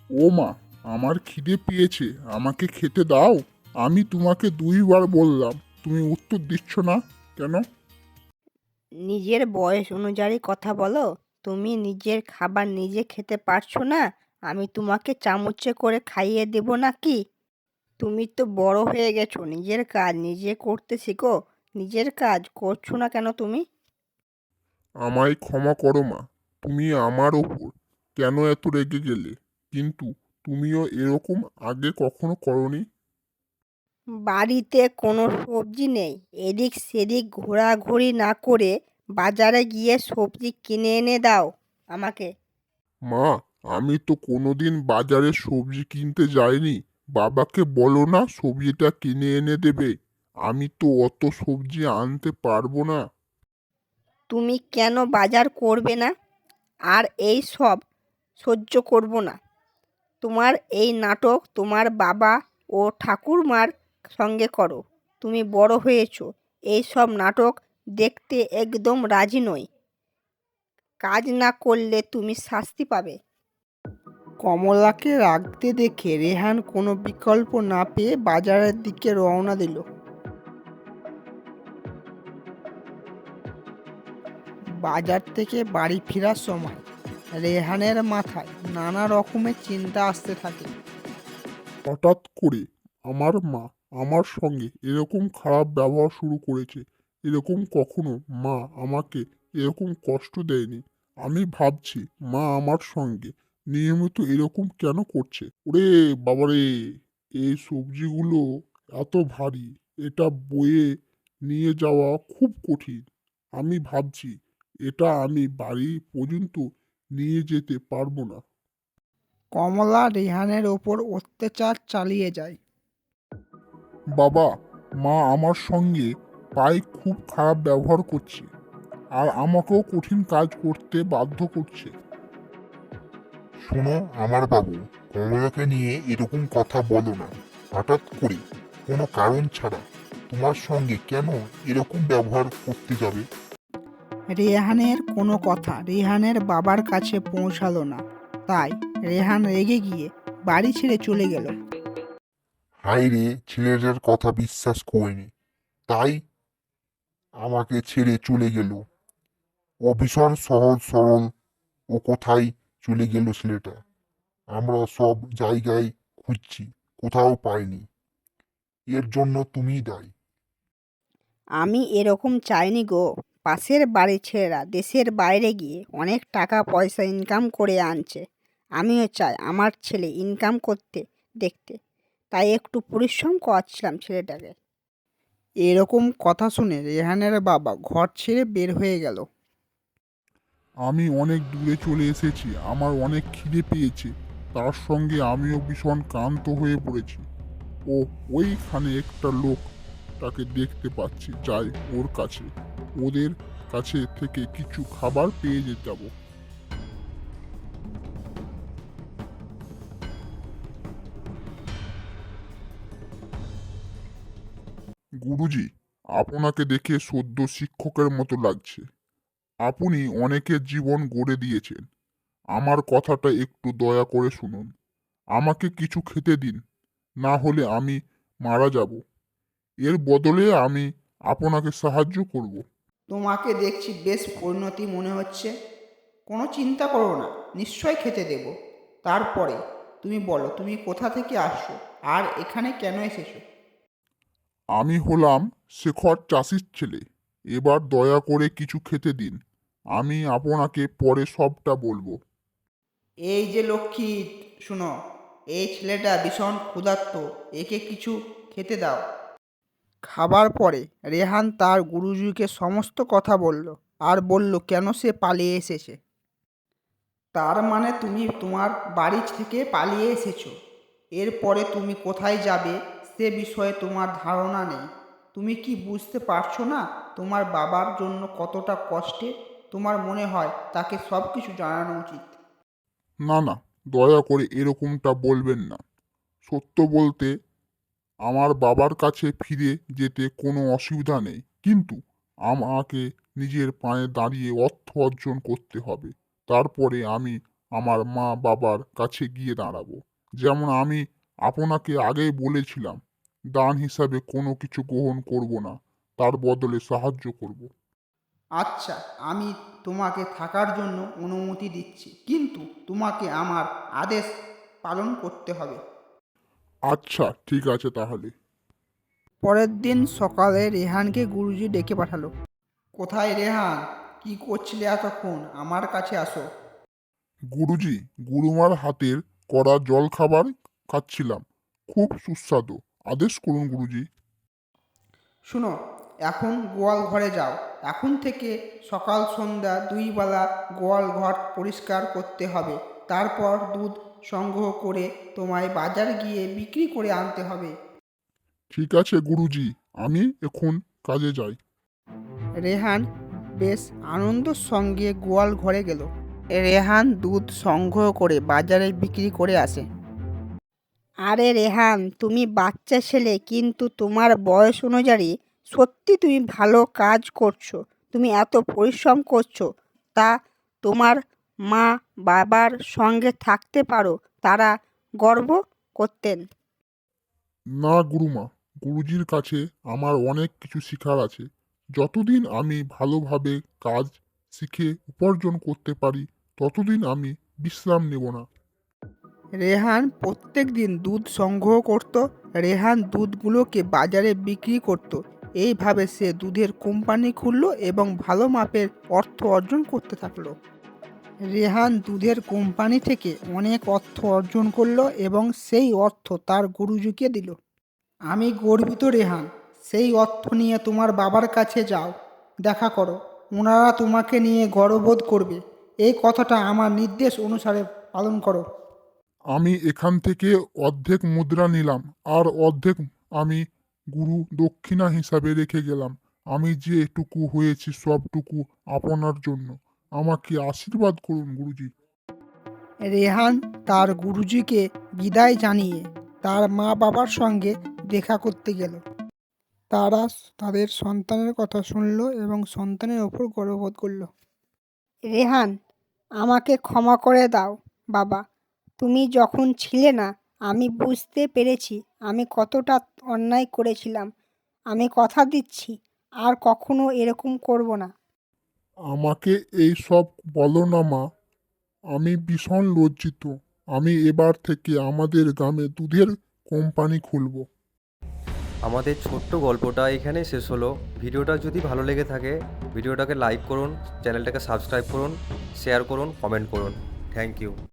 ও মা, আমার খিদে পেয়েছে, আমাকে খেতে দাও। আমি তোমাকে 2বার বললাম, তুমি উত্তর দিচ্ছ না কেন? নিজের বয়স অনুযায়ী কথা বলো। তুমি নিজের খাবার নিজে খেতে পারছো না, আমি তোমাকে চামচে করে খাইয়ে দেবো নাকি? তুমি তো বড় হয়ে গেছো, নিজের কাজ নিজে করতে শিখো। নিজের কাজ করছো না কেন তুমি? আমায় ক্ষমা করো মা, তুমি আমার ওপর কেন এত রেগে গেলে? কিন্তু তুমিও এরকম আগে কখনো করনি। বাড়িতে কোনো সবজি নেই, এদিক সেদিক ঘোরাঘুরি না করে বাজারে গিয়ে সবজি কিনে এনে দাও আমাকে। মা, আমি তো কোনোদিন বাজারে সবজি কিনতে যাইনি। বাবাকে বলো না সবজিটা কিনে এনে দেবে। আমি তো অত সবজি আনতে পারবো না। তুমি কেন বাজার করবে না? আর এই সব সহ্য করব না। তোমার এই নাটক তোমার বাবা ও ঠাকুরমার সঙ্গে করো। তুমি বড় হয়েছো, এই সব নাটক দেখতে একদম রাজি নই। কাজ না করলে তুমি শাস্তি পাবে। কমলাকে রাগতে দেখে রেহান কোনো বিকল্প না পেয়ে বাজারের দিকে রওনা দিল। বাজার থেকে বাড়ি ফেরার সময় রেহানের মাথায় নানা রকমের চিন্তা আসতে থাকে। হঠাৎ করে আমার মা আমার সঙ্গে এরকম খারাপ ব্যবহার শুরু করেছে। এরকম কখনো মা আমাকে এরকম কষ্ট দেয়নি। আমি ভাবছি মা আমার সঙ্গে নিয়মিত এরকম কেন করছে। ওরে বাবারে, এই সবজিগুলো এত ভারী, এটা বয়ে নিয়ে যাওয়া খুব কঠিন। আমি ভাবছি এটা আমি বাড়ি পর্যন্ত নিয়ে যেতে পারবো না। কমলা রেহানের ওপর অত্যাচার চালিয়ে যায়। বাবা, মা আমার সঙ্গে প্রায় খুব খারাপ ব্যবহার করছে আর আমাকেও কঠিন কাজ করতে বাধ্য করছে। শোনো আমার বাবু, কমলাকে নিয়ে এরকম কথা বলো না। হঠাৎ করে কোনো কারণ ছাড়া তোমার সঙ্গে কেন এরকম ব্যবহার করতে যাবে? রেহানের কোনো কথা রেহানের বাবার কাছে পৌঁছালো না, তাই রেহান রেগে গিয়ে বাড়ি ছেড়ে চলে গেল। হায় রে, ছেলেটার কথা বিশ্বাস করিনি, তাই আমাকে ছেড়ে চলে গেল। ও ভীষণ সহজ সরল, ও কোথায় চলে গেল ছেলেটা? আমরা সব জায়গায় খুঁজছি, কোথাও পাইনি। এর জন্য তুমিই দায়ী। আমি এরকম চাইনি গো। পাশের বাড়ির ছেলেরা দেশের বাইরে গিয়ে অনেক টাকা পয়সা ইনকাম করে আনছে। আমিও চাই আমার ছেলে ইনকাম করতে দেখতে, তাই একটু পরিশ্রম করাচ্ছিলাম ছেলেটাকে। এরকম কথা শুনে রেহানের বাবা ঘর ছেড়ে বের হয়ে গেল। আমি অনেক দূরে চলে এসেছি, আমার অনেক খিদে পেয়েছে। তার সঙ্গে আমিও ভীষণ ক্লান্ত হয়ে পড়েছি। ও, ওইখানে একটা লোক, তাকে দেখতে পাচ্ছি, যাই ওর কাছে। ওদের কাছে থেকে কিছু খাবার পেয়ে যেতে যাবো। গুরুজি, আপনাকে দেখে সদ্য শিক্ষকের মতো লাগছে। আপনি অনেকের জীবন গড়ে দিয়েছেন। আমার কথাটা একটু দয়া করে শুনুন। আমাকে কিছু খেতে দিন, না হলে আমি মারা যাব। এর বদলে আমি আপনাকে সাহায্য করব। তোমাকে দেখছি বেশ পরিণতি মনে হচ্ছে। কোনো চিন্তা করো না, নিশ্চয় খেতে দেব। তারপরে তুমি বলো, তুমি কোথা থেকে আসছো আর এখানে কেন এসেছো? আমি হলাম শেখর চাষির ছেলে। এবার দয়া করে কিছু খেতে দিন। আমি আপনাকে পরে সবটা বলবো। এই যে লক্ষ্মী, শুনো, এই ছেলেটা ভীষণ ক্ষুধার্ত, একে কিছু খেতে দাও। খাবার পরে রেহান তার গুরুজিকে সমস্ত কথা বলল আর বলল কেন সে পালিয়ে এসেছে। তার মানে তুমি তোমার বাড়ি থেকে পালিয়ে এসেছো। এরপরে তুমি কোথায় যাবে সে বিষয়ে তোমার ধারণা নেই। তুমি কি বুঝতে পারছো না তোমার বাবার জন্য কতটা কষ্টে? তোমার মনে হয় তাকে সব কিছু জানানো উচিত। না না, দয়া করে এরকমটা বলবেন না। সত্য বলতে, আমার বাবার কাছে ফিরে যেতে কোনো অসুবিধা নেই, কিন্তু আমাকে নিজের পায়ে দাঁড়িয়ে অর্থ অর্জন করতে হবে। তারপরে আমি আমার মা বাবার কাছে গিয়ে দাঁড়াবো। যেমন আমি আপনাকে আগেই বলেছিলাম, দান হিসাবে কোনো কিছু গ্রহণ করব না, তার বদলে সাহায্য করব। আচ্ছা, আমি তোমাকে থাকার জন্য অনুমতি দিচ্ছি, কিন্তু তোমাকে আমার আদেশ পালন করতে হবে। আচ্ছা ঠিক আছে তাহলে। পরের দিন সকালে রেহানকে গুরুজি ডেকে পাঠালো। কোথায় রেহান? কি করছিলে এতক্ষণ? আমার কাছে আসো। গুরুজি, গুরুমার হাতের করা জল খাবার খাচ্ছিলাম, খুব সুস্বাদু। আদেশ করুন গুরুজি। শুনো, এখন গোয়াল ঘরে যাও। এখন থেকে সকাল সন্ধ্যা 2 বেলা গোয়াল ঘর পরিষ্কার করতে হবে। তারপর দুধ সংগ্রহ করে তোমায় বাজার গিয়ে বিক্রি করে আনতে হবে। ঠিক আছে গুরুজি, আমি এখন কাজে যাই। রেহান বেশ আনন্দের সঙ্গে গোয়াল ঘরে গেল। রেহান দুধ সংগ্রহ করে বাজারে বিক্রি করে আসে। আরে রেহান, তুমি বাচ্চা ছেলে, কিন্তু তোমার বয়স অনুযায়ী সত্যি তুমি ভালো কাজ করছো। তুমি এত পরিশ্রম করছো, তা তোমার মা বাবার সঙ্গে থাকতে পারো, তারা গর্ব করতেন। না গুরুমা, গুরুজির কাছে আমার অনেক কিছু শেখার আছে। যতদিন আমি ভালোভাবে কাজ শিখে উপার্জন করতে পারি, ততদিন আমি বিশ্রাম নেব না। রেহান প্রত্যেক দিন দুধ সংগ্রহ করত। রেহান দুধগুলোকে বাজারে বিক্রি করত। এইভাবে সে দুধের কোম্পানি খুলল এবং ভালো মাপের অর্থ অর্জন করতে থাকলো। রেহান দুধের কোম্পানি থেকে অনেক অর্থ অর্জন করলো এবং সেই অর্থ তার গুরুজিকে দিল। আমি গর্বিত রেহান, সেই অর্থ নিয়ে তোমার বাবার কাছে যাও, দেখা করো। ওনারা তোমাকে নিয়ে গর্ববোধ করবে। এই কথাটা আমার নির্দেশ অনুসারে পালন করো। আমি এখান থেকে অর্ধেক মুদ্রা নিলাম, আর অর্ধেক আমি গুরু দক্ষিণা হিসাবে রেখে গেলাম। আমি যে এটুকু হয়েছি সবটুকু আপনার জন্য। আমাকে আশীর্বাদ করুন গুরুজি। রেহান তার গুরুজিকে বিদায় জানিয়ে তার মা বাবার সঙ্গে দেখা করতে গেল। তারা তাদের সন্তানের কথা শুনল এবং সন্তানের ওপর গর্ববোধ করল। রেহান, আমাকে ক্ষমা করে দাও বাবা। তুমি যখন ছিলে না, আমি বুঝতে পেরেছি আমি কতটা অন্যায় করেছিলাম। আমি কথা দিচ্ছি আর কখনো এরকম করব না। আমাকে এই সব বলো না মা, আমি ভীষণ লজ্জিত। আমি এবার থেকে আমাদের গ্রামে দুধের কোম্পানি খুলব। আমাদের ছোট্ট গল্পটা এখানেই শেষ হলো। ভিডিওটা যদি ভালো লেগে থাকে, ভিডিওটাকে লাইক করুন, চ্যানেলটাকে সাবস্ক্রাইব করুন, শেয়ার করুন, কমেন্ট করুন। Thank you.